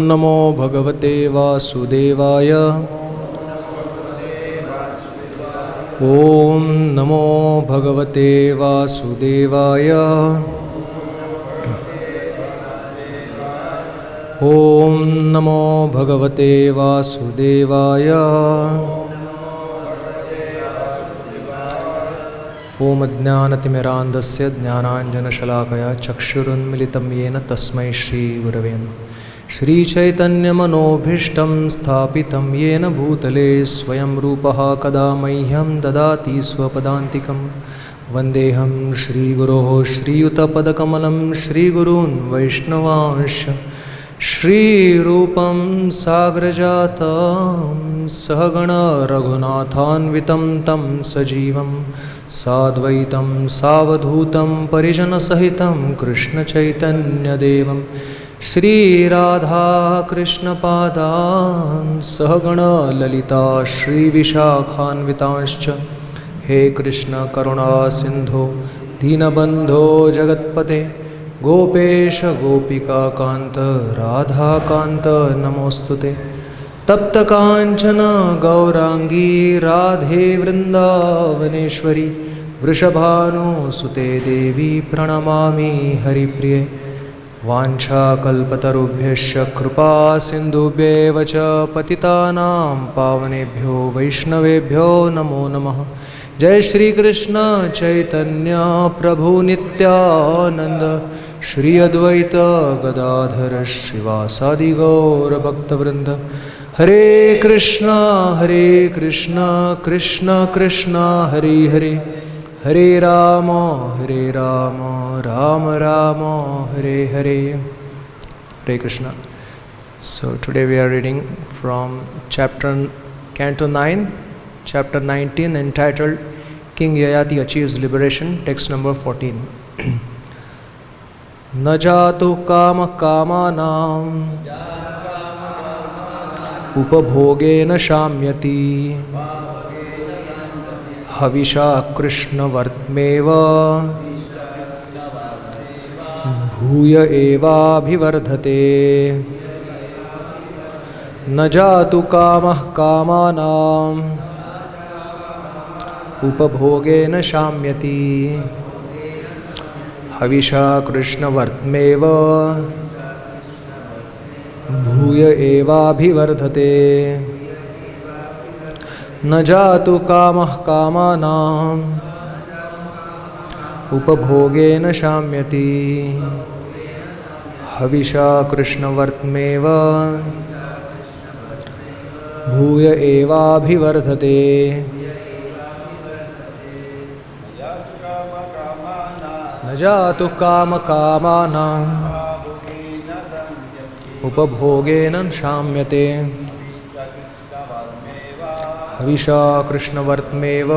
नमो भगवते वासुदेवाय। ओम नमो भगवते वासुदेवाय। ओम नमो भगवते वासुदेवाय। ओम अज्ञानतिमिरान्धस्य ज्ञानाञ्जनशलाकया चक्षुरुन्मिलितं येन तस्मै श्रीगुरवे नमः। श्रीचैतन्यमनोभीष्टं स्थापितं येन भूतले स्वयं रूपः कदा मह्यं ददाति स्वपदान्तिकं। वन्देऽहं श्रीगुरोः श्रीयुतपदकमलं श्रीगुरून् वैष्णवांश्च श्रीरूपं साग्रजातं सहगण रघुनाथान्वितं तं सजीवं साद्वैतं सावधूतं परिजनसहितं कृष्णचैतन्यदेवं श्रीराधा कृष्णपादान् सहगण ललिता श्रीविशाखान्वितांश्च। हे कृष्ण करुणा सिन्धो दीनबन्धो जगत्पते गोपेश गोपिका कांत राधा कांत नमोस्तुते। तप्त कांचन गौरांगी राधे वृंदावनेश्वरी वृषभानुसुते देवी प्रणमामि हरिप्रिये। वाञ्छाकल्पतरुभ्यश्च कृपा सिन्धुभ्येव च पतितानां पावनेभ्यो वैष्णवेभ्यो नमो नमः। जय श्री कृष्ण चैतन्य प्रभु नित्यानंद श्री अद्वैत गदाधर श्रीवासादि गौर भक्तवृंद। हरे कृष्ण कृष्ण कृष्ण हरे हरे हरे राम राम राम हरे हरे। हरे Krishna. So today we are reading from Canto 9, Chapter 19, entitled King Yayati Achieves Liberation, text number 14. न जातु काम कामानां उपभोगेन शाम्यति हविषा कृष्णवर्त्मेव भूय एवाभिवर्धते। न जातु कामः कामानां उपभोगेन शाम्यति हविषा कृष्णवर्त्मेव भूय एवाभिवर्धते। न जातु कामः कामानां उपभोगेन शाम्यति हविषा कृष्णवर्त्मेव भूय एवाभिवर्धते। न जातु काम कामानां उपभोगेन शाम्यते हविषा कृष्णवर्त्मेव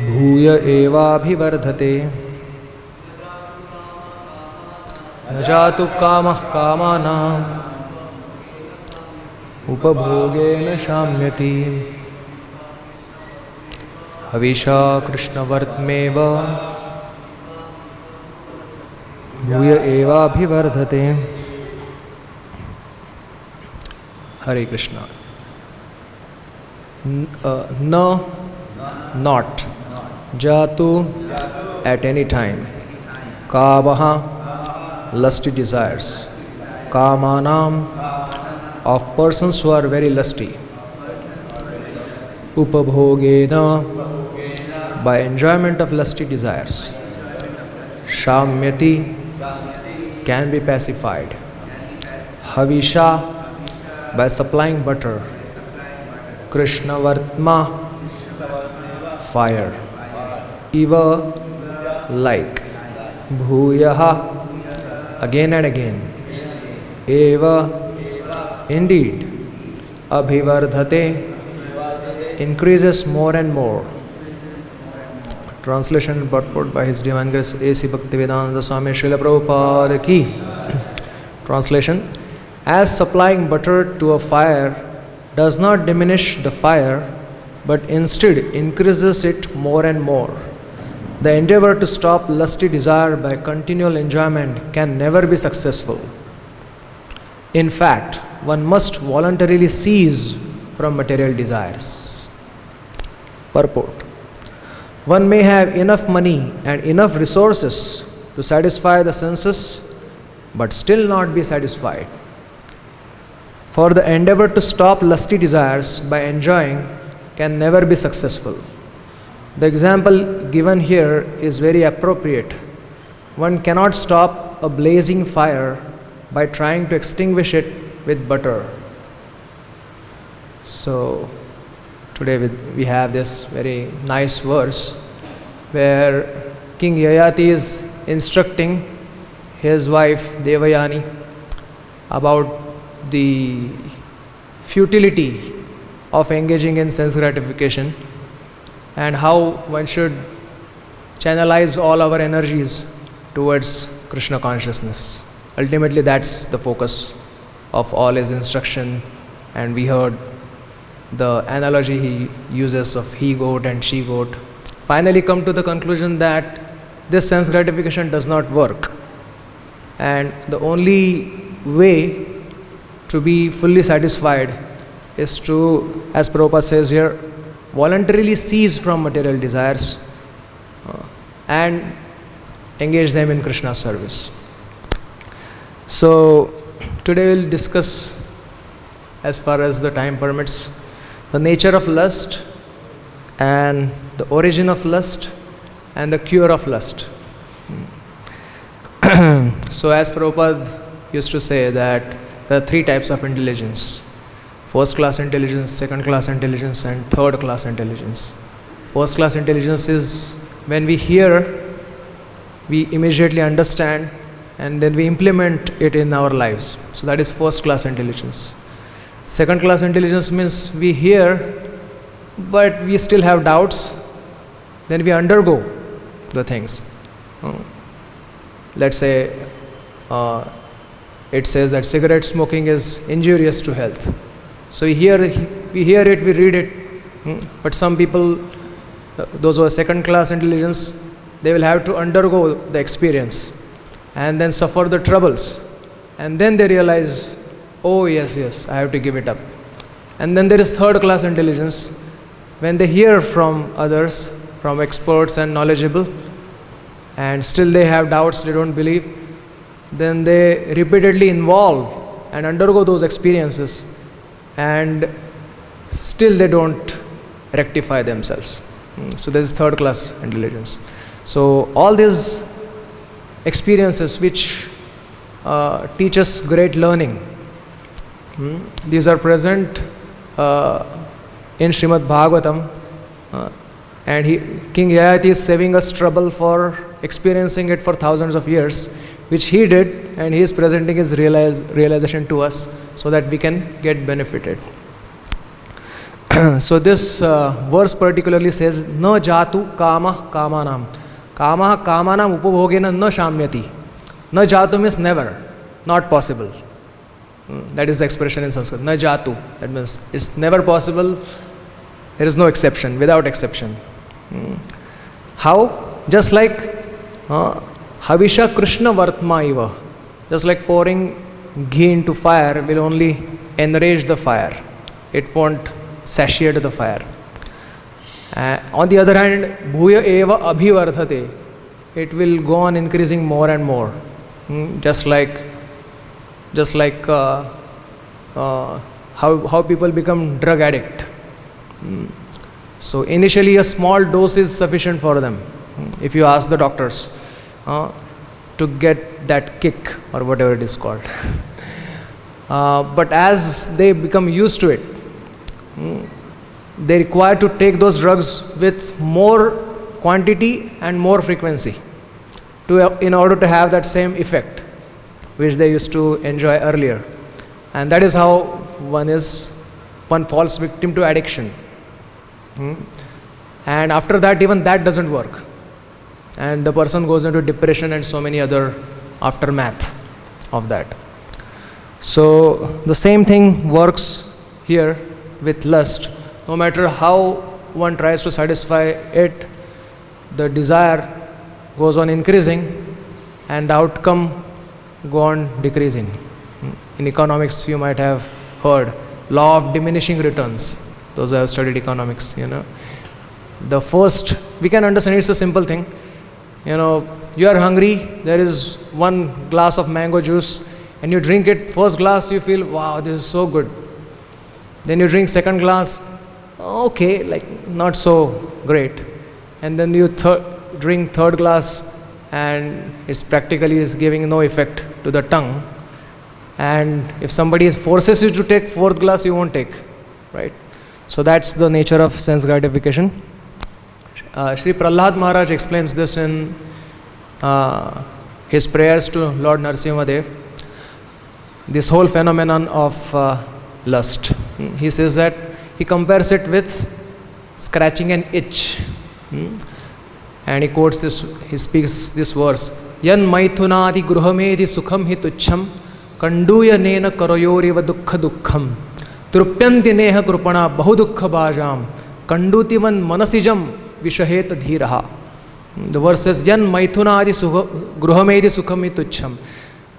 भूय एवाभिवर्धते। न जातु कामः कामानां उपभोगेन शाम्यति हविषा कृष्णवर्त्मेव भूय एवाभिवर्धते। हरे Krishna. Not jatu at any time, kamaha lusty desires, kamanam of persons who are very lusty, upabhogena by enjoyment of lusty desires, shamyati can be pacified, havisha by supplying butter, krishnavartma fire, eva like, bhuyaha again and again, eva indeed, abhivardhate increases more and more. Translation and purport by His Divine Grace A.C. Bhaktivedanta Swami Srila Prabhupada ki. Translation: as supplying butter to a fire does not diminish the fire, but instead increases it more and more, The endeavor to stop lusty desire by continual enjoyment can never be successful. In fact, one must voluntarily cease from material desires. Purport. One may have enough money and enough resources to satisfy the senses, but still not be satisfied. For the endeavor to stop lusty desires by enjoying can never be successful. The example given here is very appropriate. One cannot stop a blazing fire by trying to extinguish it with butter. So, today we have this very nice verse where King Yayati is instructing his wife Devayani about the futility of engaging in sense gratification and how one should channelize all our energies towards Krishna consciousness. Ultimately, that's the focus of all his instruction, and we heard the analogy he uses of he-goat and she-goat. Finally come to the conclusion that this sense gratification does not work, and the only way to be fully satisfied is to, as Prabhupada says here, voluntarily cease from material desires and engage them in Krishna's service. So today we'll discuss, as far as the time permits, the nature of lust and the origin of lust and the cure of lust. So as Prabhupada used to say that there are three types of intelligence: first class intelligence, second class intelligence, and third class intelligence. First class intelligence is when we hear, we immediately understand, and then we implement it in our lives. So that is first class intelligence. Second class intelligence means we hear, but we still have doubts, then we undergo the things. Let's say it says that cigarette smoking is injurious to health. So we hear it, we read it, but some people, those who are second class intelligence, they will have to undergo the experience and then suffer the troubles, and then they realize, oh yes, I have to give it up. And then there is third class intelligence, when they hear from others, from experts and knowledgeable, and still they have doubts, they don't believe, then they repeatedly involve and undergo those experiences, and still they don't rectify themselves. So this is third class intelligence. So all these experiences which teach us great learning, these are present in Srimad Bhagavatam, and King Yayati is saving us trouble for experiencing it for thousands of years, which he did, and he is presenting his realization to us so that we can get benefited. So this verse particularly says, "Na jatu kama kamanam." Kama kamanam upabhogena na shamyati. Na jatu means never, not possible. That is the expression in Sanskrit. Na jatu. That means it's never possible. There is no exception, without exception. How? Just like Havisha Krishna Vartma iva. Just like pouring ghee into fire will only enrage the fire. It won't satiate the fire. On the other hand, bhuya eva abhivardhate. It will go on increasing more and more. Just like how people become drug addict. So initially a small dose is sufficient for them. If you ask the doctors to get that kick or whatever it is called. But as they become used to it, they require to take those drugs with more quantity and more frequency in order to have that same effect which they used to enjoy earlier. And that is how one falls victim to addiction. And after that, even that doesn't work. And the person goes into depression and so many other aftermath of that. So the same thing works here with lust. No matter how one tries to satisfy it, the desire goes on increasing and the outcome go on decreasing. In economics, you might have heard law of diminishing returns. Those who have studied economics, the first, we can understand, it's a simple thing. You are hungry, there is one glass of mango juice, and you drink it. First glass, you feel, wow, this is so good. Then you drink second glass, okay, like not so great. And then you drink third glass, and it's practically is giving no effect to the tongue. And if somebody forces you to take fourth glass, you won't take, right? So that's the nature of sense gratification. Sri Prahlad Maharaj explains this in his prayers to Lord Narasimhadev. This whole phenomenon of lust. He says that he compares it with scratching an itch. And he quotes this, he speaks this verse. Yan maithunadi gruhamedi sukham hi tuchham kanduya nena karayoriva dukkha dukkham trupyanti neha krupana bahudukha bhajam kandutivan manasijam vishahet dhiraha. The verse says, Yan maithunadi gruhamedi sukham hi tuchham.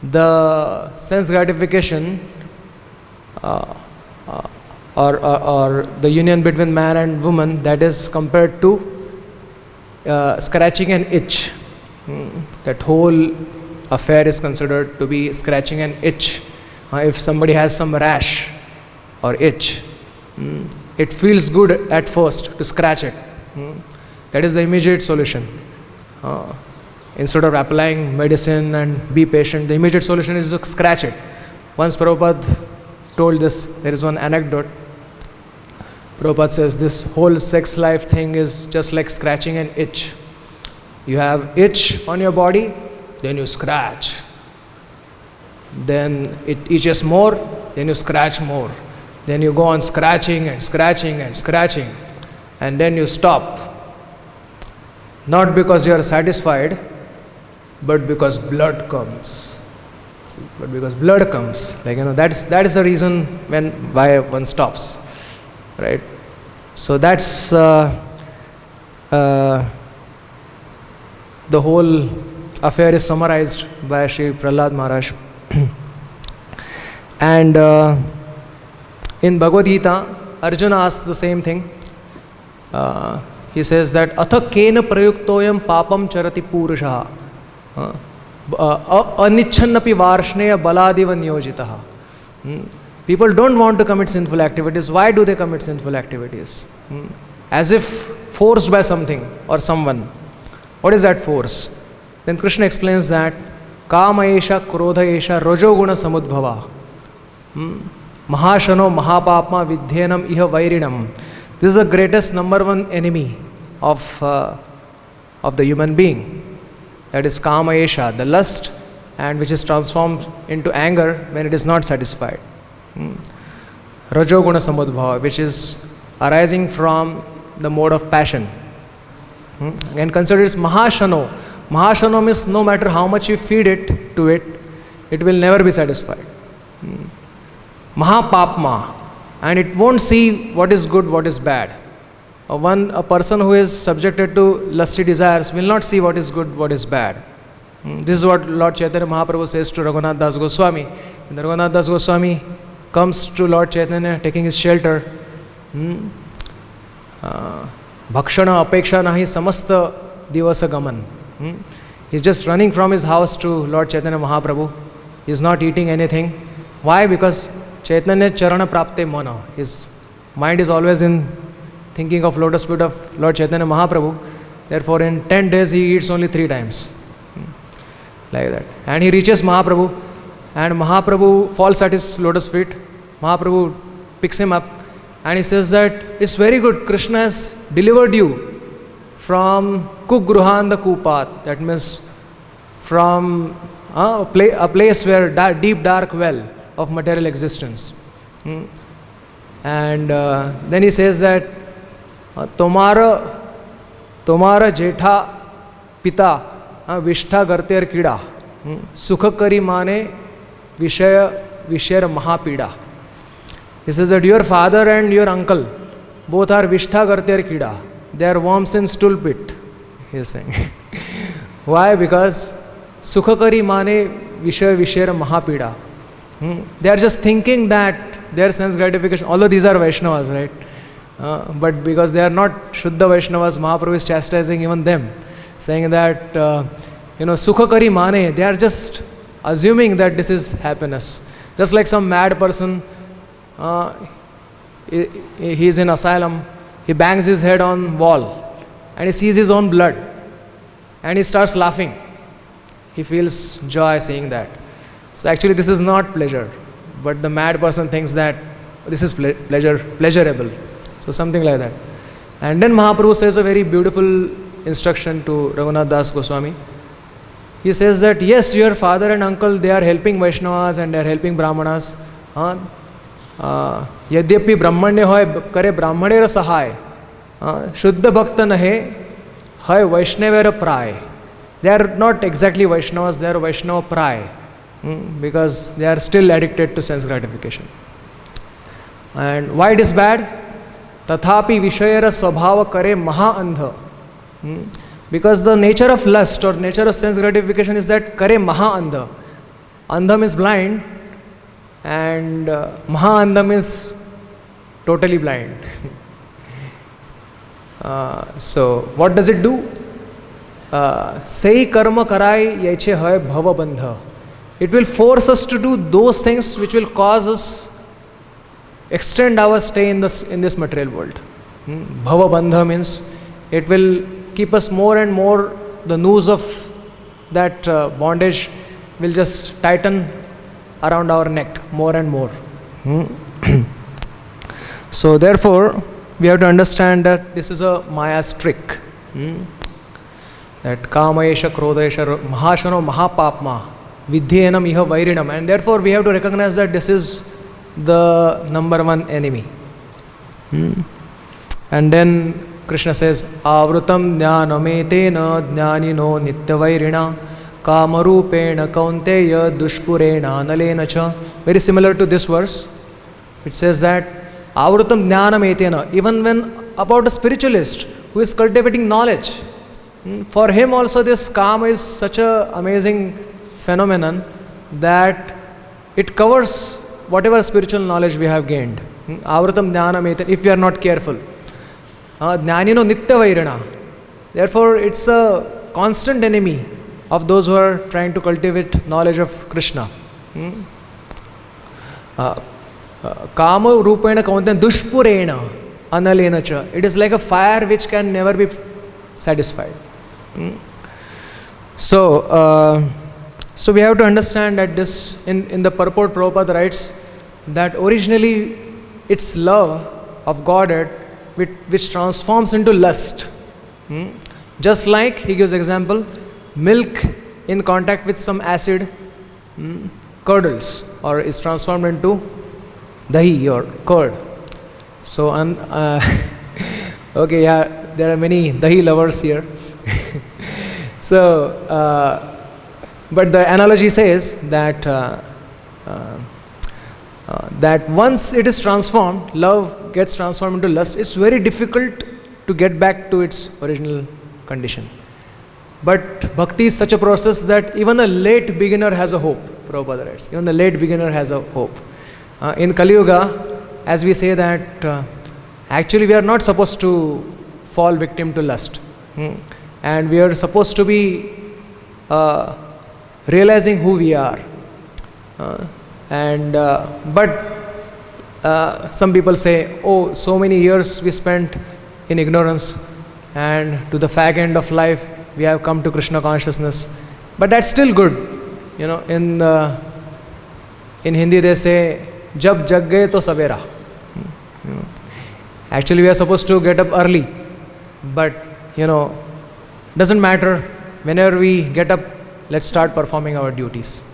The sense gratification or the union between man and woman, that is compared to scratching an itch. That whole affair is considered to be scratching an itch. If somebody has some rash or itch, it feels good at first to scratch it. That is the immediate solution. Instead of applying medicine and be patient, the immediate solution is to scratch it. Once Prabhupada told this, there is one anecdote. Prabhupada says this whole sex life thing is just like scratching an itch. You have itch on your body, then you scratch. Then it itches more, then you scratch more. Then you go on scratching and scratching and scratching. And then you stop. Not because you are satisfied, but because blood comes. But because blood comes. That is the reason why one stops. Right? So that's the whole affair is summarized by Sri Prahlad Maharaj. And in Bhagavad Gita, Arjuna asks the same thing. He says that Atha kena prayuktoyam papam charati purushaha anichannapi varshneya baladiva niyojitaha. People don't want to commit sinful activities. Why do they commit sinful activities? As if forced by something or someone. What is that force? Then Krishna explains that Kama esha, Krodha esha, Rajoguna samudbhava. Mahashano mahapapma vidhenam iha vairinam. This is the greatest number one enemy of the human being. That is Kama esha, the lust, and which is transformed into anger when it is not satisfied. Rajoguna samudbhava, which is arising from the mode of passion. And consider it Mahashano. Mahashano means no matter how much you feed it to it, it will never be satisfied. Mahapapma, and it won't see what is good, what is bad. A person who is subjected to lusty desires will not see what is good, what is bad. This is what Lord Chaitanya Mahaprabhu says to Raghunath Das Goswami. When Raghunath Das Goswami comes to Lord Chaitanya taking his shelter, Bhakshana apeksha nahi samasta divasa gaman. He's just running from his house to Lord Chaitanya Mahaprabhu. He's not eating anything. Why? Because Chaitanya charana prapte mana. His mind is always in thinking of lotus feet of Lord Chaitanya Mahaprabhu. Therefore in 10 days he eats only 3 times. Like that. And he reaches Mahaprabhu, and Mahaprabhu falls at his lotus feet. Mahaprabhu picks him up and he says that it's very good, Krishna has delivered you from Kugruhan the Kupat. That means from a place where deep dark well of material existence. And then he says that Tomara jetha pita vishtha garter kida sukhakari mane vishaya mahapida. He says that your father and your uncle both are vishtha garter kida. They are worms in stool pit, he is saying. Why? Because sukhakari mane vishaya mahapida. They are just thinking that their sense gratification, although these are Vaishnavas, right? But because they are not Shuddha Vaishnavas, Mahaprabhu is chastising even them, saying that, Sukha kari mane, they are just assuming that this is happiness. Just like some mad person, he is in asylum, he bangs his head on wall and he sees his own blood and he starts laughing. He feels joy seeing that. So actually this is not pleasure, but the mad person thinks that this is pleasurable. So something like that. And then Mahaprabhu says a very beautiful instruction to Raghunath Das Goswami. He says that yes, your father and uncle, they are helping Vaishnavas and they are helping Brahmanas. यद्यपि ब्राह्मण्य होय करे ब्राह्मणेर सहाय, शुद्ध भक्त नहे है वैष्णवेर प्राय. They are not exactly Vaishnavas, they are Vaishnava pray, because they are still addicted to sense gratification. And why it is bad? Tathapi vishayara swabhava kare maha andha. Because the nature of lust or nature of sense gratification is that kare maha andha. Andha means blind, and maha andha means totally blind. So what does it do? Sei karma karai yeche hai bhava bandha. It will force us to do those things which will cause us extend our stay in this material world. Bhava bandha means it will keep us more and more, the noose of that bondage will just tighten around our neck more and more. So therefore we have to understand that this is a Maya's trick. That kamayesha krodesha mahashano mahapapma vidhyenam iha vairinam, and therefore we have to recognize that this is the number one enemy. And then Krishna says avrutam jnanametena jnanino nityavairina kamarupena kaunteya dushpurena nalena cha. Very similar to this verse. It says that avrutam jnanametena, even when about a spiritualist who is cultivating knowledge, for him also this Kama is such an amazing phenomenon that it covers whatever spiritual knowledge we have gained. Avrutam jnanam etan, if we are not careful. Jnanino nitya vairana. Therefore it's a constant enemy of those who are trying to cultivate knowledge of Krishna. Kama rupena kaunten dushpurena analena cha. It is like a fire which can never be satisfied. So we have to understand that this, in the purport Prabhupada writes that originally it's love of Godhead which transforms into lust. Just like, he gives example, milk in contact with some acid curdles or is transformed into dahi or curd. So, okay, yeah, there are many dahi lovers here. So, but the analogy says that that once it is transformed, love gets transformed into lust, it's very difficult to get back to its original condition. But bhakti is such a process that even a late beginner has a hope, Prabhupada writes. Even the late beginner has a hope. In Kali Yuga, as we say that actually we are not supposed to fall victim to lust. And we are supposed to be realizing who we are. But some people say, oh, so many years we spent in ignorance, and to the fag end of life we have come to Krishna consciousness. But that's still good. In Hindi they say, jab jag gaye to savera. Actually we are supposed to get up early, but doesn't matter. Whenever we get up, let's start performing our duties.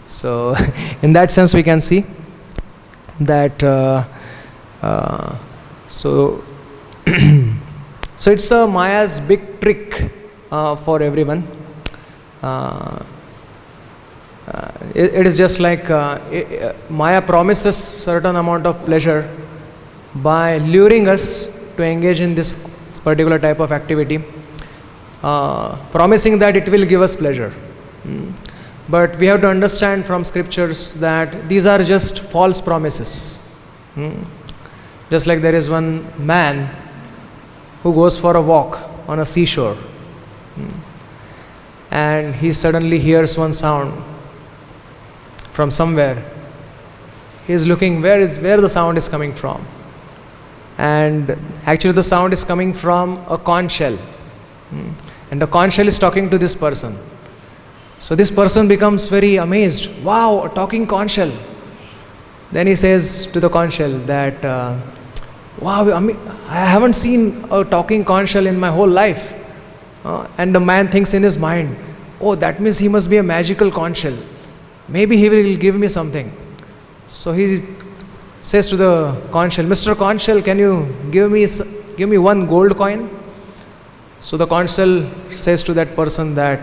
So in that sense we can see that so it's a Maya's big trick for everyone. It is just like Maya promises certain amount of pleasure by luring us to engage in this particular type of activity, promising that it will give us pleasure. But we have to understand from scriptures that these are just false promises. Just like there is one man who goes for a walk on a seashore, and he suddenly hears one sound from somewhere. He is looking where the sound is coming from, and actually the sound is coming from a conch shell, and the conch shell is talking to this person. So this person becomes very amazed. Wow, a talking conch shell. Then he says to the conch shell that, wow, I haven't seen a talking conch shell in my whole life. And the man thinks in his mind, oh, that means he must be a magical conch shell. Maybe he will give me something. So he says to the conch shell, Mr. Conch shell, can you give me one gold coin? So the conch shell says to that person that,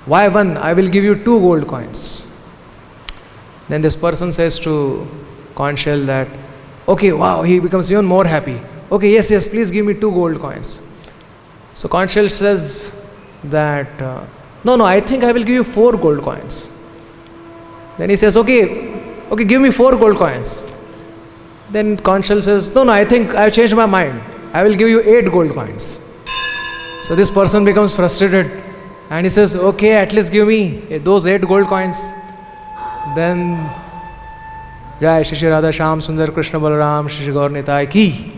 why one? I will give you 2 gold coins. Then this person says to conch shell that, okay, wow, he becomes even more happy. Okay, yes, please give me 2 gold coins. So conch shell says that, no, I think I will give you 4 gold coins. Then he says, okay, give me 4 gold coins. Then conch shell says, no, I think I have changed my mind. I will give you 8 gold coins. So this person becomes frustrated and he says, okay, at least give me those 8 gold coins. Then, Jai Shri Radha Shyam Sundar Krishna Balaram Shri Gaur Nitai Ki.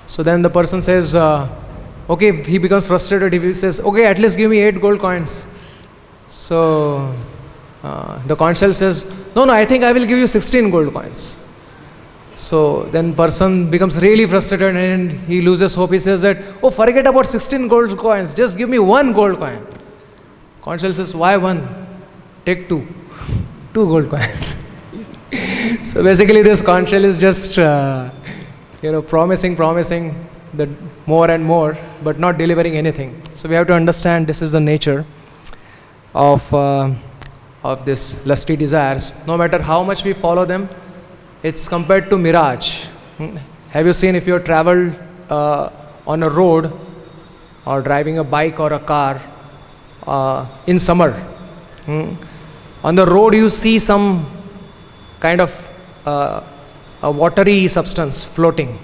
So then the person says, okay, he becomes frustrated. He says, okay, at least give me 8 gold coins. So the conch shell says, no, I think I will give you 16 gold coins. So then person becomes really frustrated and he loses hope. He says that, oh, forget about 16 gold coins. Just give me 1 gold coin. Conch shell says, why 1? Take 2. 2 gold coins. So basically this conch shell is just, promising the more and more, but not delivering anything. So we have to understand this is the nature of this lusty desires. No matter how much we follow them, it's compared to mirage. Have you seen if you have traveled on a road or driving a bike or a car in summer? On the road you see some kind of a watery substance floating,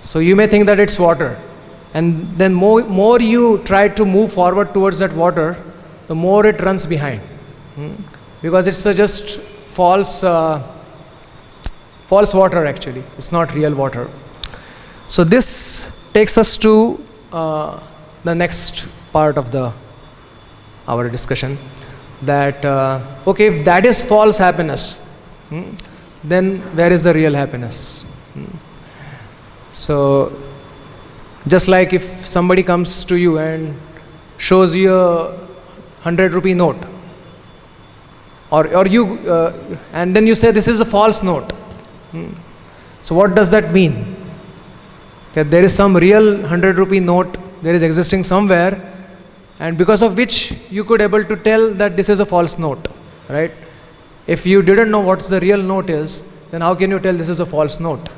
So you may think that it's water. And then more you try to move forward towards that water, the more it runs behind. Because it's just false water actually. It's not real water. So this takes us to the next part of our discussion. That, okay, if that is false happiness, then where is the real happiness? So, just like if somebody comes to you and shows you a 100 rupee note, or you, and then you say this is a false note. So what does that mean? That there is some real 100 rupee note, there is existing somewhere, and because of which you could able to tell that this is a false note, right? If you didn't know what the real note is, then how can you tell this is a false note,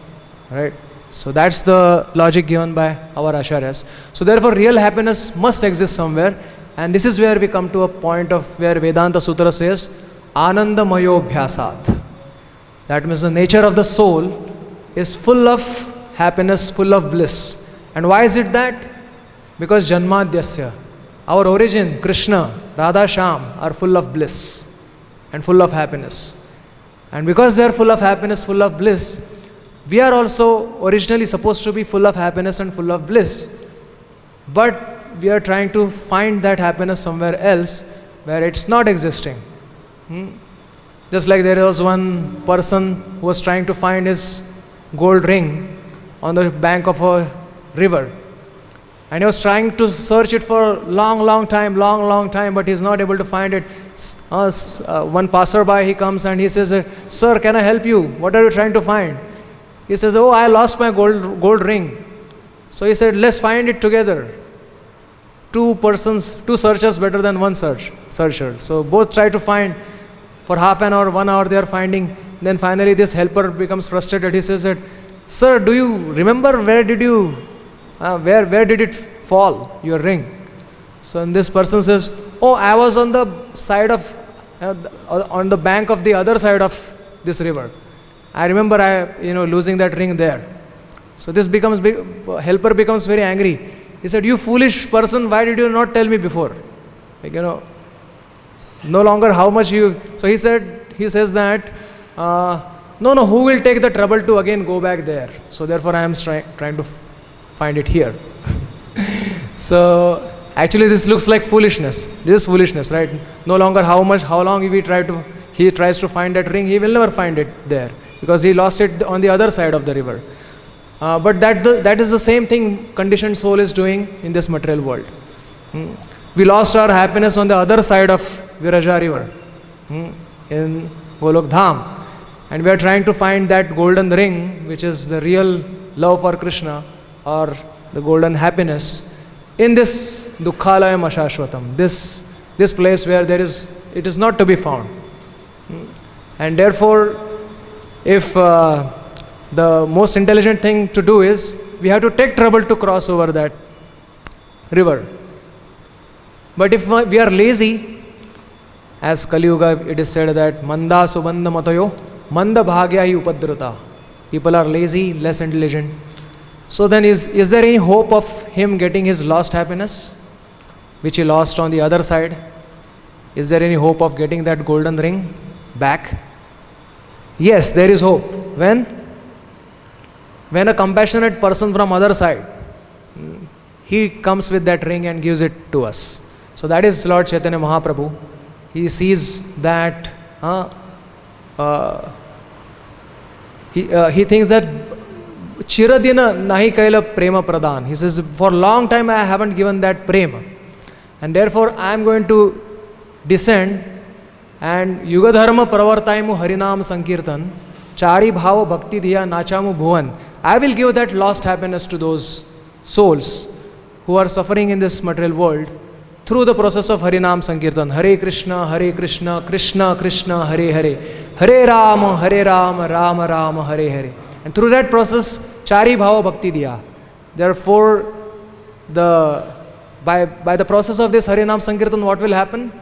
right? So that's the logic given by our acharyas. So therefore real happiness must exist somewhere, and this is where we come to a point of where Vedanta Sutra says, Anandamayo Bhyasat. That means the nature of the soul is full of happiness, full of bliss. And why is it that? Because Janmadhyasya, our origin, Krishna, Radha Shyam are full of bliss and full of happiness. And because they are full of happiness, full of bliss, we are also originally supposed to be full of happiness and full of bliss. But we are trying to find that happiness somewhere else where it's not existing. Just like there was one person who was trying to find his gold ring on the bank of a river. And he was trying to search it for long time, but he is not able to find it. One passerby, he comes and he says, sir, can I help you? What are you trying to find? He says, oh, I lost my gold ring. So he said, let's find it together. Two searchers better than one searcher. So both try to find. For half an hour, 1 hour they are finding. Then finally this helper becomes frustrated. He says that, sir, do you remember where did it fall, your ring? So and this person says, oh, I was on the side of, on the bank of the other side of this river. I remember losing that ring there. So this becomes, helper becomes very angry. He said, you foolish person, why did you not tell me before? No longer how much you, so he says that, no, who will take the trouble to again go back there? So therefore I am trying to find it here. So actually this looks like foolishness. This is foolishness, right? No longer how long he tries to find that ring, he will never find it there, because he lost it on the other side of the river. But that is the same thing conditioned soul is doing in this material world. We lost our happiness on the other side of Viraja river, in Golok Dham. And we are trying to find that golden ring, which is the real love for Krishna, or the golden happiness, in this Dukkhalayam Ashashvatam, this place where it is not to be found. And therefore, if the most intelligent thing to do is, we have to take trouble to cross over that river. But if we are lazy, as Kali Yuga it is said that Manda Subandha Matayo Manda Bhagya hi Upadruta. People are lazy, less intelligent. So then is there any hope of him getting his lost happiness, which he lost on the other side? Is there any hope of getting that golden ring back? Yes, there is hope. When a compassionate person from other side, he comes with that ring and gives it to us. So that is Lord Chaitanya Mahaprabhu. He sees that he thinks that Chiradina nahi kaila prema pradhan. He says, for a long time I haven't given that prema, and therefore I am going to descend and Yugadharma pravartaimu harinam sankirtan chari bhava bhakti dhiya nachamu bhuvan. I will give that lost happiness to those souls who are suffering in this material world through the process of Harinam Sankirtan. Hare Krishna, Krishna Krishna, Hare Hare, Hare Rama, Rama Rama, Hare Hare. And through that process, Chari Bhava Bhakti Diya. Therefore, by the process of this Harinam Sankirtan, what will happen?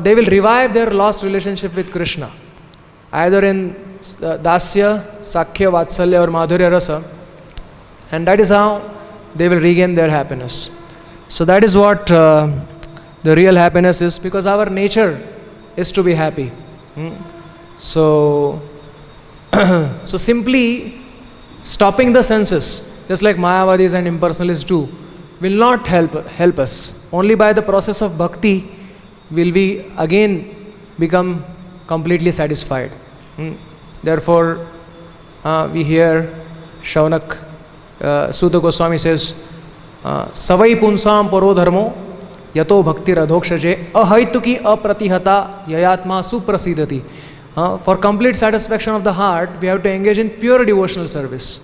They will revive their lost relationship with Krishna, either in Dasya, Sakhya, Vatsalya or Madhurya Rasa, and that is how they will regain their happiness. So that is what the real happiness is, because our nature is to be happy. So simply stopping the senses, just like Mayavadis and impersonalists do, will not help us. Only by the process of bhakti will we again become completely satisfied. Therefore, we hear Shaunak Sutta Goswami says, Savai punsam paro dharmo yato bhakti radhokshaje ahaituki apratihata yayatma suprasidati. For complete satisfaction of the heart, we have to engage in pure devotional service.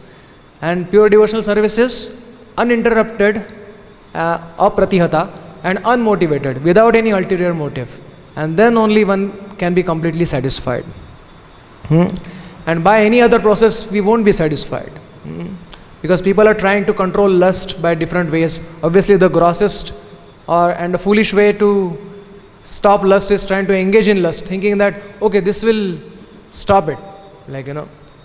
And pure devotional service is uninterrupted, apratihata, and unmotivated, without any ulterior motive. And then only one can be completely satisfied. And by any other process, we won't be satisfied. Because people are trying to control lust by different ways. Obviously, the grossest and the foolish way to stop lust is trying to engage in lust, thinking that, okay, this will stop it.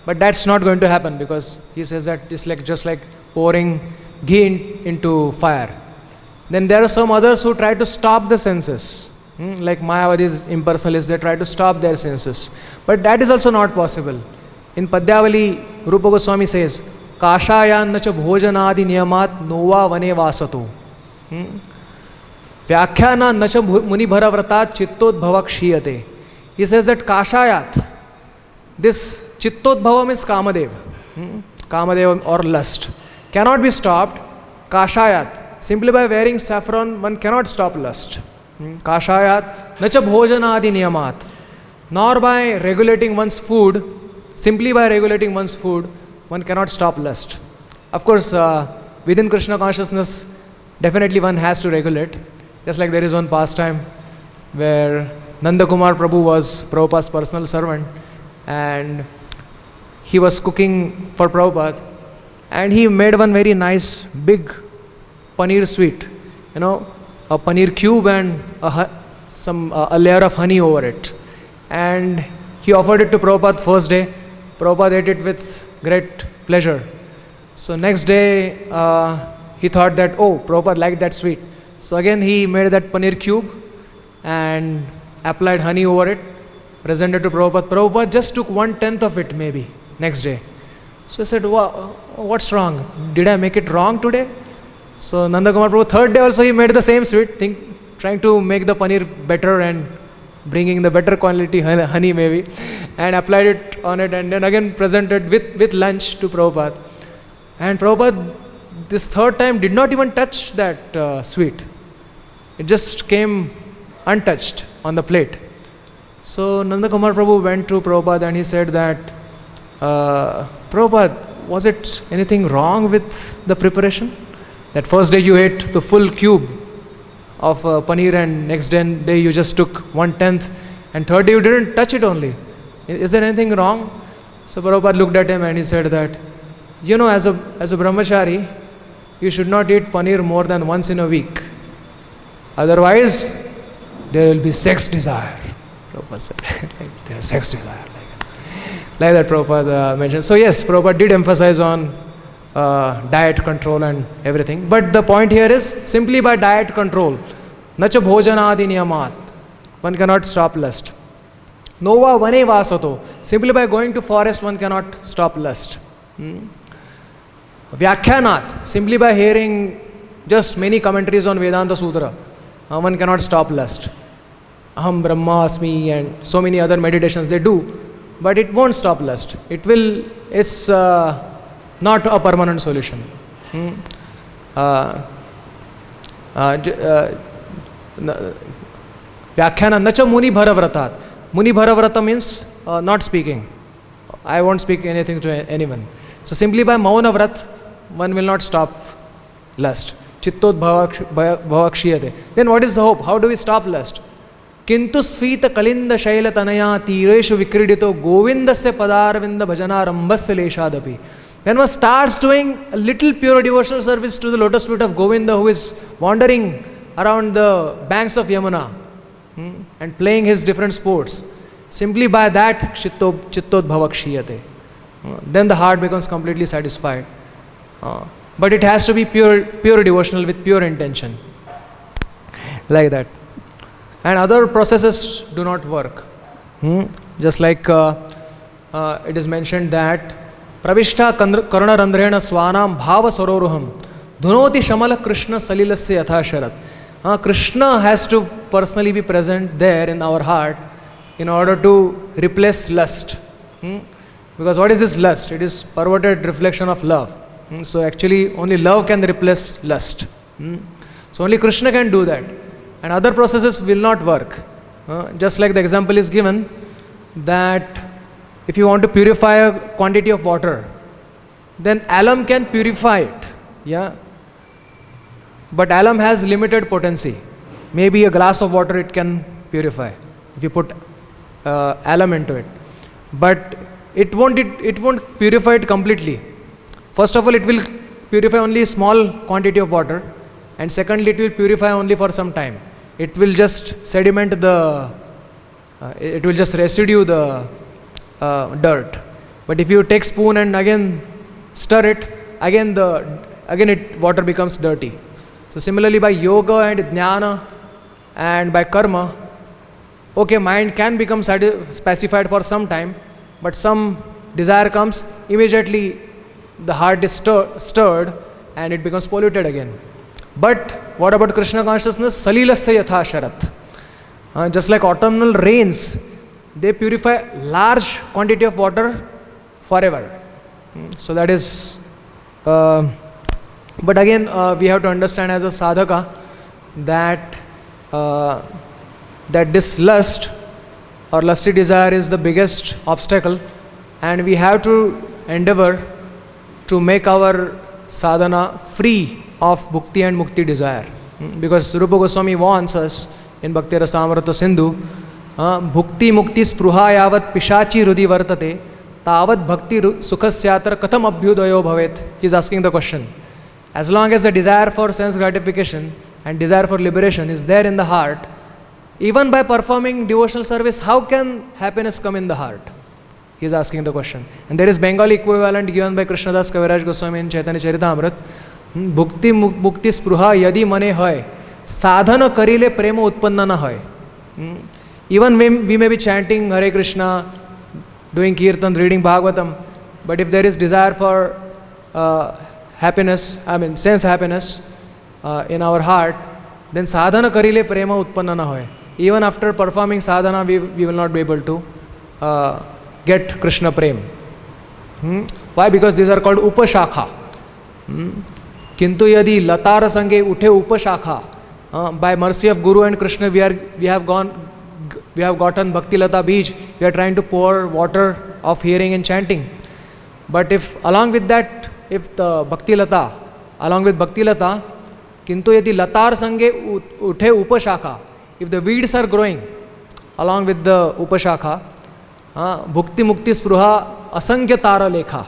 But that's not going to happen, because he says that it's just like pouring ghee into fire. Then there are some others who try to stop the senses. Like Mayavadis, impersonalists, they try to stop their senses. But that is also not possible. In Padyavali, Rupa Goswami says, Kashayan nacha bhojanadi niyamat nova vane vasato. Vyakhyana nacha muni bharavratat chittodbhava kshiyate. He says that Kashayat, this chittodbhava means Kamadev. Kamadev or lust, cannot be stopped. Kashayat, simply by wearing saffron, one cannot stop lust. Kashayat nacha bhojanadi niyamat. Nor by regulating one's food, simply by regulating one's food, one cannot stop lust. Of course, within Krishna consciousness, definitely one has to regulate. Just like there is one pastime where Nanda Kumar Prabhu was Prabhupada's personal servant, and he was cooking for Prabhupada, and he made one very nice big paneer sweet, a paneer cube and a layer of honey over it. And he offered it to Prabhupada first day. Prabhupada ate it with great pleasure. So next day, he thought that, oh, Prabhupada liked that sweet. So again, he made that paneer cube and applied honey over it, presented to Prabhupada. Prabhupada just took 1/10 of it maybe next day. So I said, what's wrong? Did I make it wrong today? So Nanda Kumar Prabhu, third day also he made the same sweet, trying to make the paneer better and bringing the better quality honey maybe, and applied it on it, and then again presented with lunch to Prabhupada. And Prabhupada this third time did not even touch that sweet. It just came untouched on the plate. So Nanda Kumar Prabhu went to Prabhupada and he said that, Prabhupada, was it anything wrong with the preparation? That first day you ate the full cube of paneer and next day you just took 1/10, and third day you didn't touch it only. Is there anything wrong? So Prabhupada looked at him and he said that, as a brahmachari, you should not eat paneer more than once in a week. Otherwise, there will be sex desire. Prabhupada said, there's sex desire. Like that Prabhupada mentioned. So yes, Prabhupada did emphasize on diet control and everything. But the point here is, simply by diet control, nacha bhojanadi niyamat, one cannot stop lust. Nova vane vasato, simply by going to forest, one cannot stop lust. Vyakhyanat, simply by hearing just many commentaries on Vedanta Sutra, one cannot stop lust. Aham Brahmasmi and so many other meditations they do, but it won't stop lust. It's not a permanent solution. Vyakhyanan nacha muni bharavratat. Muni bharavrata means not speaking. I won't speak anything to anyone. So simply by mauna vrat, one will not stop lust. Chittot bhavakshiyate. Then what is the hope? How do we stop lust? Kintu sfita kalinda shaila tanaya tireshu vikridito govindasya padarvinda bhajanarambasya leshadapi. When one starts doing a little pure devotional service to the lotus feet of Govinda, who is wandering around the banks of Yamuna and playing his different sports, simply by that chittot bhavakshiyate, then the heart becomes completely satisfied. But it has to be pure devotional with pure intention, like that. And other processes do not work. Just like it is mentioned that Pravishta karunarandhrena swanam bhava saroruham dhunoti shamala Krishna salilasya yatha sharat. Krishna has to personally be present there in our heart in order to replace lust. Because what is this lust? It is perverted reflection of love. So actually only love can replace lust. So only Krishna can do that. And other processes will not work. Just like the example is given that if you want to purify a quantity of water, then alum can purify it. Yeah. But alum has limited potency. Maybe a glass of water it can purify if you put alum into it. But it won't purify it completely. First of all, it will purify only a small quantity of water, and secondly, it will purify only for some time. It will just sediment it will just residue the dirt. But if you take spoon and again stir it, again water becomes dirty. So similarly, by yoga and jnana and by karma, okay, mind can become pacified for some time, but some desire comes, immediately the heart is stirred and it becomes polluted again. But what about Krishna consciousness? Salilasya yatha sharat. Just like autumnal rains, they purify large quantity of water forever. So that is, but again we have to understand as a sadhaka that this lust or lusty desire is the biggest obstacle, and we have to endeavor to make our sadhana free of bhukti and mukti desire. Because Rupa Goswami warns us in Bhakti Rasamrita Sindhu, bhukti mukti spruha yavat pishachi rudi vartate tavat bhakti sukhasyatra katham abhyudayo bhavet. He is asking the question. As long as the desire for sense gratification and desire for liberation is there in the heart, even by performing devotional service, how can happiness come in the heart? He is asking the question. And there is Bengali equivalent given by Krishnadas Kaviraj Goswami in Chaitanya Charitamrita. Bhukti mukti spruha yadi mane hoy, sadhana karile prema utpanna na hoy. Even when we may be chanting Hare Krishna, doing kirtan, reading Bhagavatam, but if there is desire for happiness, sense happiness in our heart, then sadhana karile prema utpanna na hoy. Even after performing sadhana, we will not be able to get Krishna prem. Why? Because these are called upashakha. Kintu yadi latara sange uthe upashakha. By mercy of Guru and Krishna, we have gotten Bhakti Lata Beej. We are trying to pour water of hearing and chanting. But if along with that, if the Bhakti Lata, along with Bhakti Lata, kintu yadi latar sange uthe upashakha. If the weeds are growing along with the upashakha, bhukti mukti spruha asankhya tara lekha,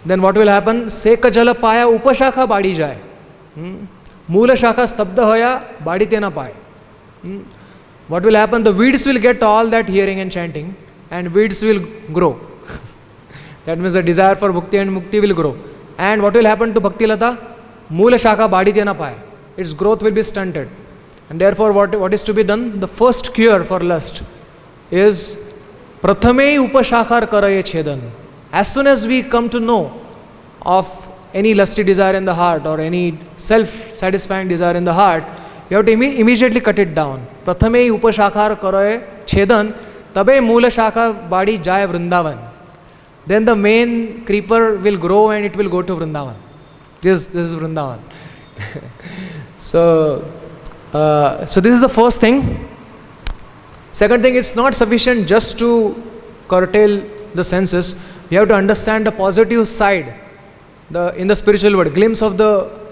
then what will happen? Seka jala paya upashakha badi jai. Moola shakha stabdha hoya badi tena paye. What will happen? The weeds will get all that hearing and chanting, and weeds will grow. That means the desire for bhukti and mukti will grow. And what will happen to Bhakti Lata? Moola shakha badi tena paye. Its growth will be stunted. And therefore, what is to be done? The first cure for lust is prathame upashakar karaye chedan. As soon as we come to know of any lusty desire in the heart or any self-satisfying desire in the heart, we have to immediately cut it down. Prathame upashakar karaye chedan, tabe moola shakha badi jaya Vrindavan. Then the main creeper will grow and it will go to Vrindavan. This is Vrindavan. So this is the first thing. Second thing, it's not sufficient just to curtail the senses. We have to understand the positive side, in the spiritual world, glimpse of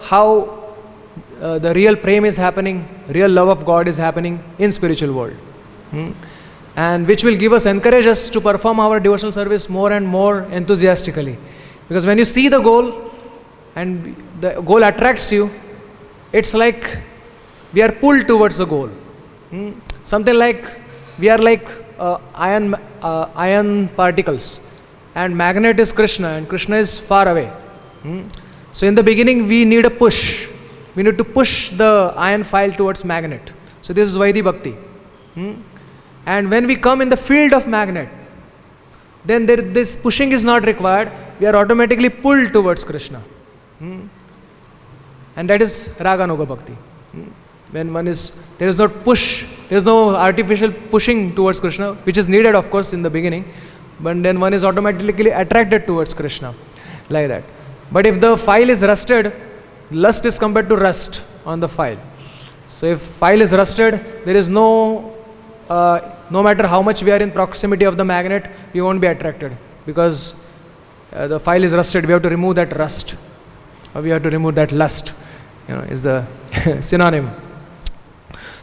how the real prem is happening, real love of God is happening in spiritual world, and which will encourage us to perform our devotional service more and more enthusiastically. Because when you see the goal and the goal attracts you, it's like we are pulled towards the goal. Something like we are like iron particles, and magnet is Krishna, and Krishna is far away. So in the beginning, we need a push. We need to push the iron file towards magnet. So this is Vaidhi Bhakti. And when we come in the field of magnet, then this pushing is not required. We are automatically pulled towards Krishna. And that is Raganuga Bhakti. When there is no push, there is no artificial pushing towards Krishna, which is needed, of course, in the beginning, but then one is automatically attracted towards Krishna, like that. But if the file is rusted, lust is compared to rust on the file. So if file is rusted, there is no matter how much we are in proximity of the magnet, we won't be attracted, because the file is rusted. We have to remove that rust, or we have to remove that lust, is the synonym.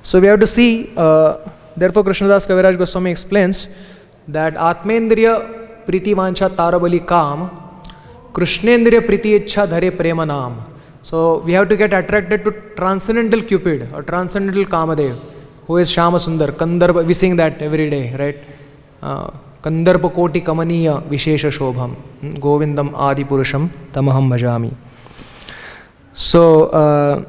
So we have to see, therefore Krishnadas Kaviraj Goswami explains that Atmendriya Priti Vancha Tarabali Kam, Krishnendriya Priti Ichha Dhare Prema Naam. So we have to get attracted to transcendental Cupid or transcendental Kamadev, who is Shama Sundar, Kandarpa. We sing that every day, right? Kandarpa Koti Kamaniya Vishesha Shobham, Govindam Adi Purusham Tamaham Bhajami. So,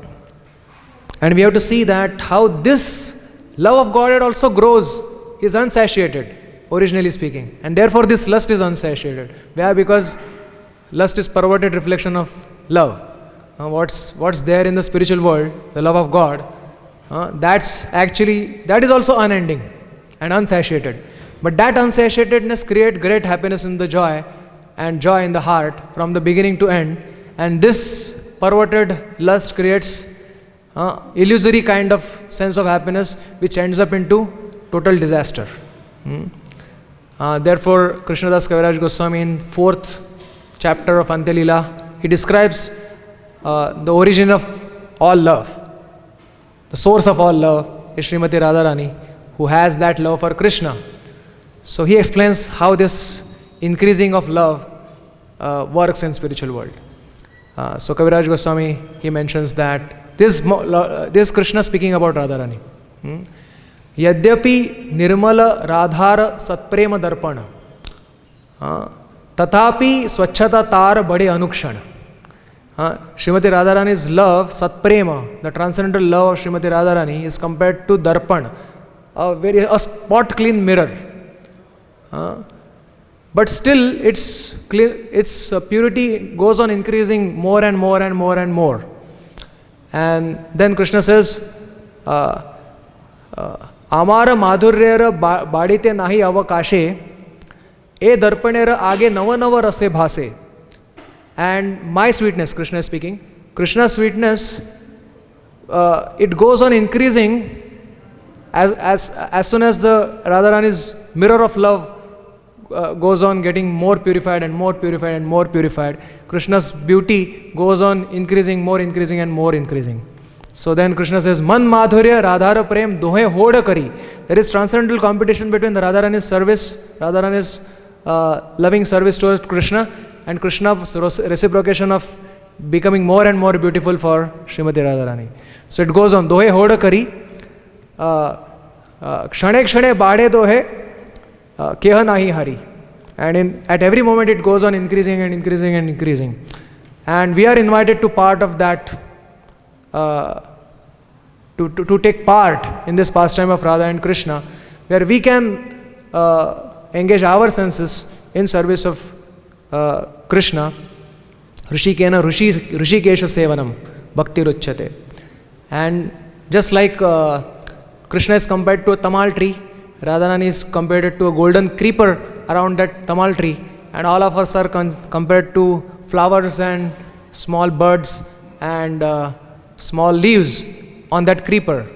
and we have to see that how this love of Godhead also grows, is unsatiated, originally speaking. And therefore this lust is unsatiated. Why? Because lust is perverted reflection of love. What's there in the spiritual world, the love of God, that is also unending and unsatiated. But that unsatiatedness creates great happiness in the joy, and joy in the heart from the beginning to end. And this perverted lust creates illusory kind of sense of happiness, which ends up into total disaster. Therefore, Krishnadas Kaviraj Goswami in 4th chapter of Antyalila, he describes the origin of all love. The source of all love is Srimati Radharani, who has that love for Krishna. So he explains how this increasing of love works in spiritual world. So Kaviraj Goswami, he mentions that this Krishna speaking about Radharani. Yadyapi nirmala radhar satprema darpana tatapi swachhata tar bade anukshan. Srimati Radharani's love, satprema, the transcendental love of Srimati Radharani is compared to darpan, a spot clean mirror. But still its purity goes on increasing more and more and more and more. And then Krishna says, Amara madhuryera badite nahi avakashe, e darpanera age nava nava rase bhase. And my sweetness, Krishna is speaking, Krishna's sweetness, it goes on increasing as soon as the Radharani's mirror of love goes on getting more purified and more purified and more purified. Krishna's beauty goes on increasing, more increasing and more increasing. So then Krishna says, Man madhurya radhara prem dohe hoda kari. There is transcendental competition between the Radharani's service, Radharani's loving service towards Krishna, and Krishna's reciprocation of becoming more and more beautiful for Srimati Radharani. So it goes on, dohe hoda kari, kshane kshane bade dohe, keha nahi hari. And at every moment it goes on increasing and increasing and increasing. And we are invited to part of that, to take part in this pastime of Radha and Krishna, where we can engage our senses in service of Krishna. Rishikena Rishikesha Sevanam Bhakti Ruchyate. And just like Krishna is compared to a tamal tree, Radharani is compared to a golden creeper around that tamal tree, and all of us are compared to flowers and small birds and small leaves on that creeper.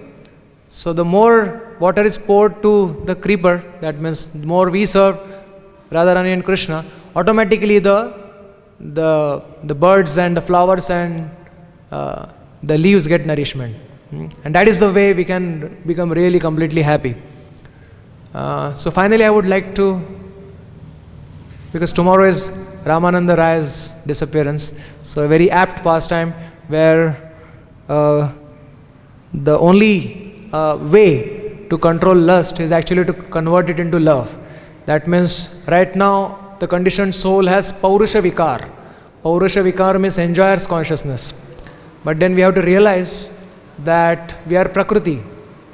So the more water is poured to the creeper, that means the more we serve Radharani and Krishna, automatically the birds and the flowers and the leaves get nourishment. And that is the way we can become really completely happy. So finally I would like to, because tomorrow is Ramananda Rai's disappearance, so a very apt pastime where the only way to control lust is actually to convert it into love. That means right now the conditioned soul has Paurusha Vikar. Paurusha Vikar means enjoyer's consciousness. But then we have to realize that we are Prakriti.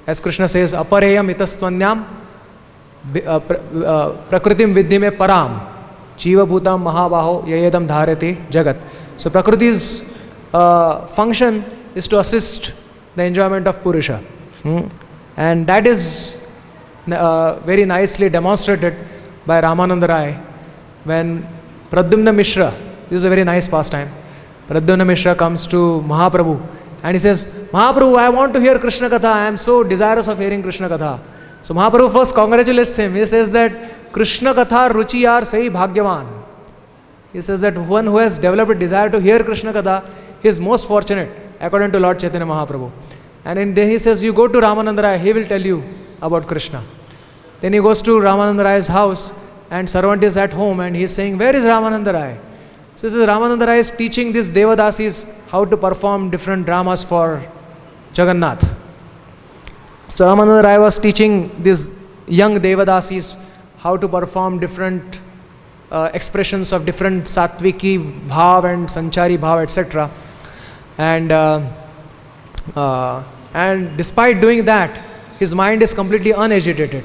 As Krishna says, Apareyam itastvanyam Prakritim vidhime param Jiva bhutam mahabaho yayedam dharati jagat. So Prakriti's function is to assist the enjoyment of Purusha. And that is very nicely demonstrated by Ramananda Rai when Pradyumna Mishra, this is a very nice pastime, Pradyumna Mishra comes to Mahaprabhu and he says, Mahaprabhu, I want to hear Krishna Katha, I am so desirous of hearing Krishna Katha. So Mahaprabhu first congratulates him. He says that Krishna Katha ruchiyar sahi bhagyavan. He says that one who has developed a desire to hear Krishna Katha, he is most fortunate, according to Lord Chaitanya Mahaprabhu. And then he says, you go to Ramananda Rai, he will tell you about Krishna. Then he goes to Ramananda Rai's house and servant is at home and he is saying, where is Ramananda Rai? So he says, Ramananda Rai is teaching these Devadasis how to perform different dramas for Jagannath. So Ramananda Rai was teaching these young Devadasis how to perform different expressions of different Satviki Bhav and Sanchari Bhav, etc. And despite doing that, his mind is completely unagitated.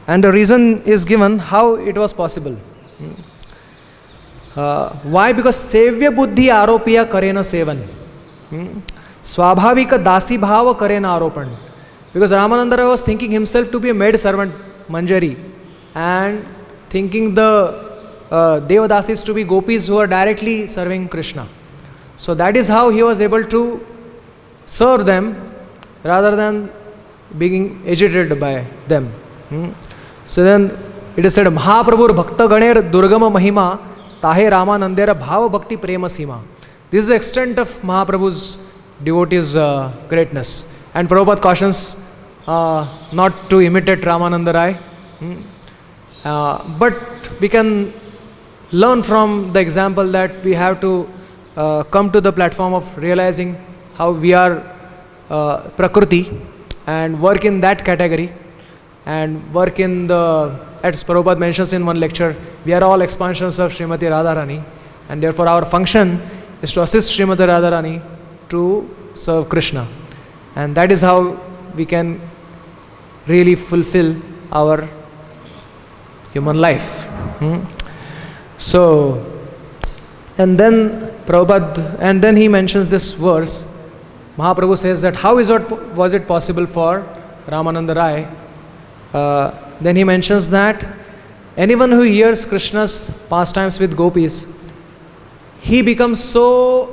And the reason is given how it was possible. Why? Because Sevya Buddhi Aropiya Karena Sevan. Swabhavika Dasi Bhava Karena Aropan. Because Ramananda Rai was thinking himself to be a maid servant, Manjari, and thinking the Devadasis to be gopis who are directly serving Krishna. So that is how he was able to serve them rather than being agitated by them. So then it is said, Mahaprabhur Bhakta Ganer Durgama Mahima Tahe Ramanandera Bhava Bhakti Prema Sima. This is the extent of Mahaprabhu's devotees' greatness. And Prabhupada cautions not to imitate Ramananda Rai. But we can learn from the example that we have to come to the platform of realizing how we are Prakriti, and work in that category, and work in the, as Prabhupada mentions in one lecture, we are all expansions of Srimati Radharani, and therefore our function is to assist Srimati Radharani to serve Krishna. And that is how we can really fulfill our human life. So, and then Prabhupada, and then he mentions this verse. Mahaprabhu says that how was it possible for Ramananda Rai? Then he mentions that anyone who hears Krishna's pastimes with gopis, he becomes so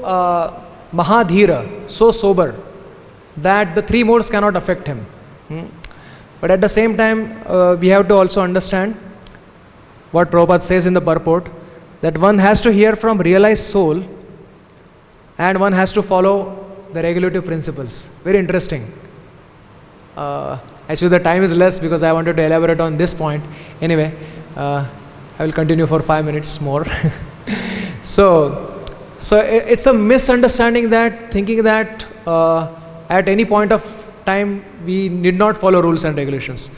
mahadhira, so sober, that the three modes cannot affect him. But at the same time, we have to also understand what Prabhupada says in the purport, that one has to hear from realized soul and one has to follow the regulative principles. Very interesting. Actually, the time is less because I wanted to elaborate on this point. Anyway, I will continue for 5 minutes more. So it's a misunderstanding that thinking that at any point of time we need not follow rules and regulations.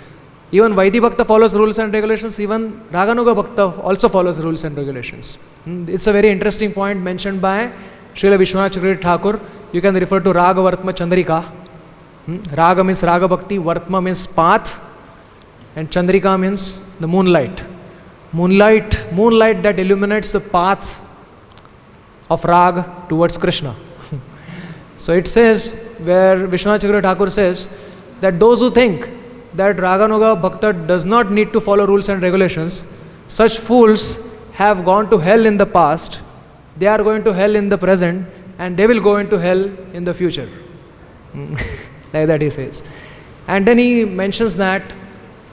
Even Vaidhi Bhakta follows rules and regulations, even Raganuga Bhakta also follows rules and regulations. It's a very interesting point mentioned by Srila Vishwanath Chakravarti Thakur. You can refer to Raga Vartma Chandrika. Raga means Raga Bhakti, Vartma means path, and Chandrika means the moonlight. Moonlight that illuminates the path of Raga towards Krishna. So it says, where Vishwanath Chakravarti Thakur says that those who think that Raganuga Bhakta does not need to follow rules and regulations, such fools have gone to hell in the past, they are going to hell in the present, and they will go into hell in the future. Like that he says. And then he mentions that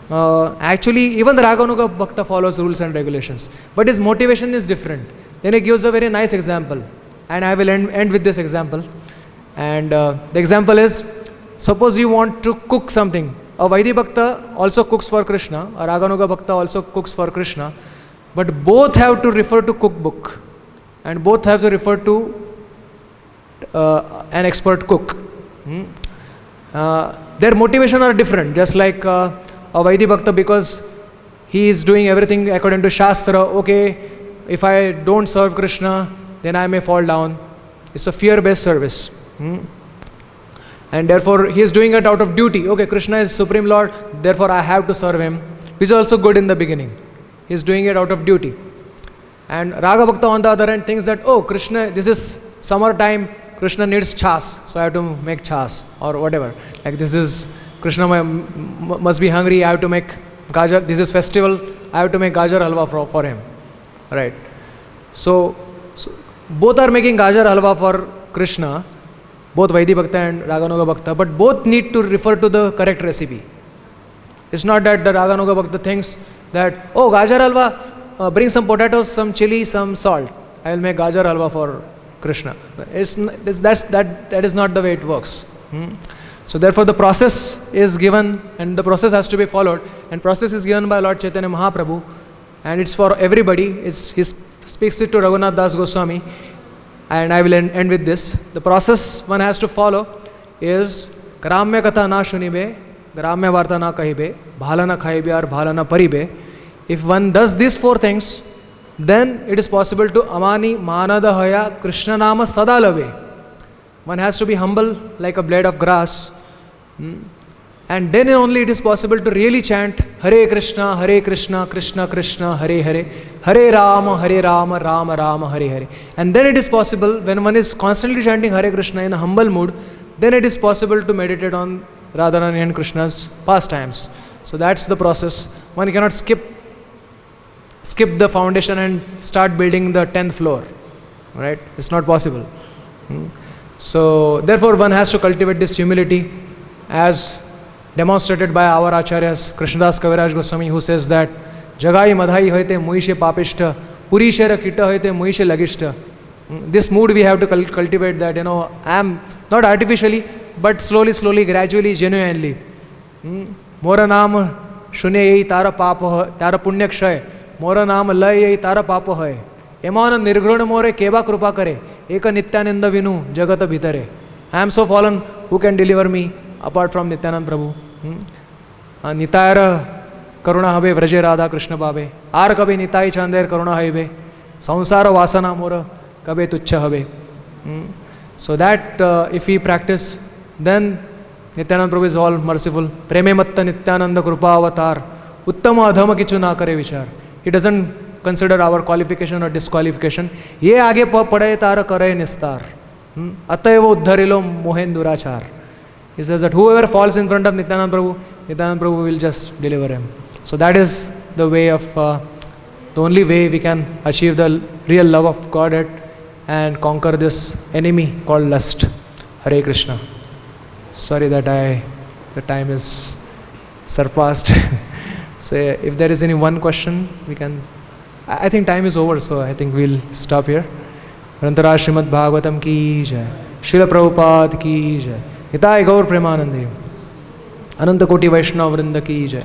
actually even the Raganuga Bhakta follows rules and regulations, but his motivation is different. Then he gives a very nice example, and I will end with this example. And the example is, suppose you want to cook something. A Vaidhi Bhakta also cooks for Krishna, a Raganuga Bhakta also cooks for Krishna, but both have to refer to cookbook, and both have to refer to an expert cook. Their motivation are different, just like a Vaidhi Bhakta, because he is doing everything according to Shastra. Okay, if I don't serve Krishna, then I may fall down. It's a fear-based service. And therefore he is doing it out of duty. Okay, Krishna is Supreme Lord, therefore I have to serve him, which is also good in the beginning. He is doing it out of duty. And Raga Bhakta on the other hand thinks that, oh, Krishna, this is summer time, Krishna needs chas, so I have to make chas or whatever. Like this is, Krishna must be hungry, I have to make gajar, this is festival, I have to make gajar halwa for him. Right. So both are making gajar halwa for Krishna, both Vaidhi Bhakta and Raganuga Bhakta, but both need to refer to the correct recipe. It's not that the Raganuga Bhakta thinks that, oh, gajar halwa, bring some potatoes, some chili, some salt. I will make gajar halwa for Krishna. That is not the way it works. So therefore the process is given, and the process has to be followed, and process is given by Lord Chaitanya Mahaprabhu, and it's for everybody. He speaks it to Raghunath Das Goswami. And I will end with this. The process one has to follow is Gramya Katha na shunibe, Gramya Varta na kahibe, Bhala na khaibe or Bhala na paribe. If one does these four things, then it is possible to Amani Manada Haya Krishna Nama Sadalave. One has to be humble like a blade of grass. And then only it is possible to really chant Hare Krishna, Krishna Krishna, Hare Hare, Hare Rama, Rama Rama, Hare Hare. And then it is possible, when one is constantly chanting Hare Krishna in a humble mood, then it is possible to meditate on Radharani and Krishna's pastimes. So that's the process. One cannot skip the foundation and start building the 10th floor. Right? It's not possible. So therefore one has to cultivate this humility, as demonstrated by our acharyas, Krishnadas Kaviraj Goswami, who says that Jagai madhai hoite muishe papishta, purishera kita hoite muishe lagishta. This mood we have to cultivate, that I am not artificially, but slowly, gradually, genuinely. Mora naam shune yei tara papa tara punya kshay, mora naam lay yei tara papa hai. Emana nirgruna more keva krupa kare, eka nityananda vinu jagata bhitare. I am so fallen, who can deliver me apart from Nityanand Prabhu? Nitayara karuna habe vraje radha krishna babe, ar kabe nitai chander karuna habe, samsara vasana mora kabe tuchha habe. So that if we practice, then Nityanand Prabhu is all merciful. Preme matta Nityananda krupa avatar, uttama adhama kichu na kare vichar. He doesn't consider our qualification or disqualification. Ye aage pade tar kare nistar. Ataiva uddharilo mohen durachar. He says that whoever falls in front of Nityanand Prabhu will just deliver him. So that is the way of, the only way we can achieve the real love of Godhead and conquer this enemy called lust. Hare Krishna. Sorry that the time is surpassed. So if there is any one question, we can. I think time is over, so I think we'll stop here. Grantharaj Srimad Bhagavatam ki jai, Srila Prabhupada ki jai, Nitai Gaur Premanande, Ananta Koti Vaishnava Vrinda ki jai.